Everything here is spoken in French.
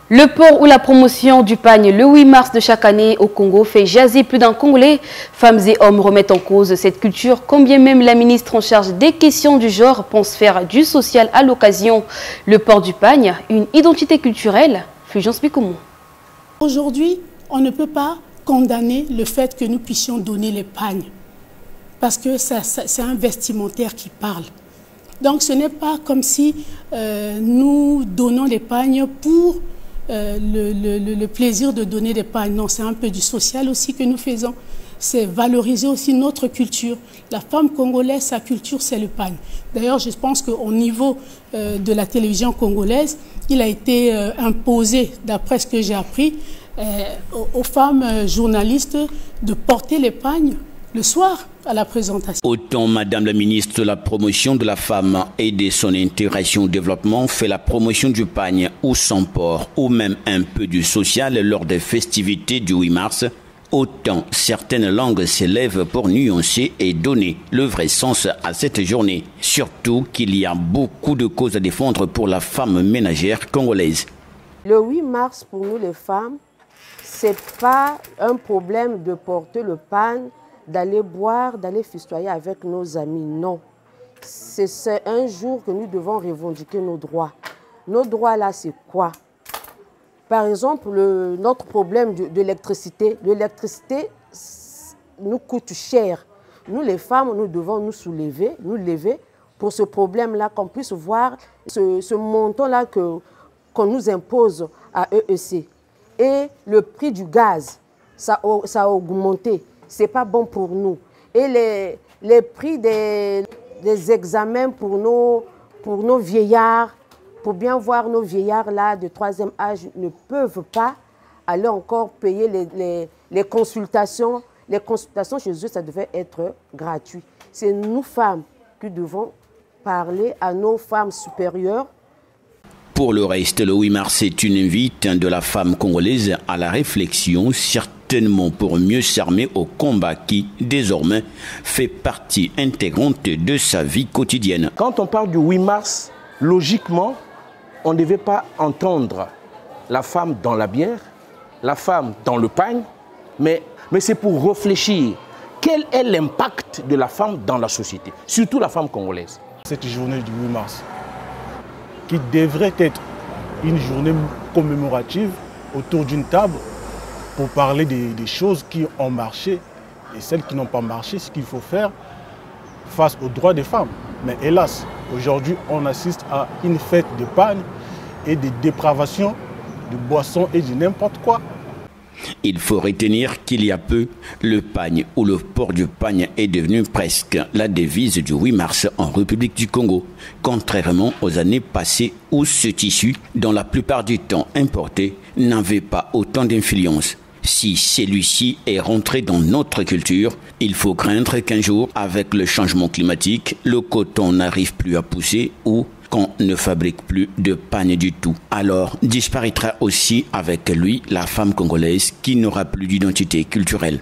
Le port ou la promotion du pagne le 8 mars de chaque année au Congo fait jaser plus d'un Congolais. Femmes et hommes remettent en cause cette culture, combien même la ministre en charge des questions du genre pense faire du social à l'occasion. Le port du pagne, une identité culturelle. Fulgence Bikoumou. Aujourd'hui, on ne peut pas condamner le fait que nous puissions donner les pagnes, parce que c'est un vestimentaire qui parle. Donc ce n'est pas comme si nous donnons les pagnes pour le plaisir de donner des pagnes. Non, c'est un peu du social aussi que nous faisons. C'est valoriser aussi notre culture. La femme congolaise, sa culture, c'est le pagne. D'ailleurs, je pense qu'au niveau de la télévision congolaise, il a été imposé, d'après ce que j'ai appris, aux femmes journalistes de porter les pagnes le soir à la présentation. Autant Madame la ministre de la promotion de la femme et de son intégration au développement fait la promotion du pagne ou son port ou même un peu du social lors des festivités du 8 mars, autant certaines langues s'élèvent pour nuancer et donner le vrai sens à cette journée. Surtout qu'il y a beaucoup de causes à défendre pour la femme ménagère congolaise. Le 8 mars pour nous les femmes, c'est pas un problème de porter le pagne, d'aller boire, d'aller festoyer avec nos amis, non. C'est un jour que nous devons revendiquer nos droits. Nos droits là, c'est quoi? Par exemple, notre problème de l'électricité. L'électricité nous coûte cher. Nous, les femmes, nous devons nous lever pour ce problème-là, qu'on puisse voir ce montant-là qu'on nous impose à EEC. Et le prix du gaz, ça a augmenté. Ce n'est pas bon pour nous. Et les prix des examens pour nos vieillards, pour bien voir nos vieillards là de 3e âge, ne peuvent pas aller encore payer les consultations. Les consultations chez eux, ça devait être gratuit. C'est nous femmes qui devons parler à nos femmes supérieures. Pour le reste, le 8 mars est une invite de la femme congolaise à la réflexion, certainement pour mieux s'armer au combat qui, désormais, fait partie intégrante de sa vie quotidienne. Quand on parle du 8 mars, logiquement, on ne devait pas entendre la femme dans la bière, la femme dans le pagne, mais c'est pour réfléchir. Quel est l'impact de la femme dans la société, surtout la femme congolaise? Cette journée du 8 mars, qui devrait être une journée commémorative autour d'une table pour parler des choses qui ont marché et celles qui n'ont pas marché, ce qu'il faut faire face aux droits des femmes. Mais hélas, aujourd'hui, on assiste à une fête de pagne et de dépravation, de boissons et de n'importe quoi. Il faut retenir qu'il y a peu, le pagne ou le port du pagne est devenu presque la devise du 8 mars en République du Congo, contrairement aux années passées où ce tissu, dont la plupart du temps importé, n'avait pas autant d'influence. Si celui-ci est rentré dans notre culture, il faut craindre qu'un jour, avec le changement climatique, le coton n'arrive plus à pousser ou qu'on ne fabrique plus de pagne du tout. Alors disparaîtra aussi avec lui la femme congolaise qui n'aura plus d'identité culturelle.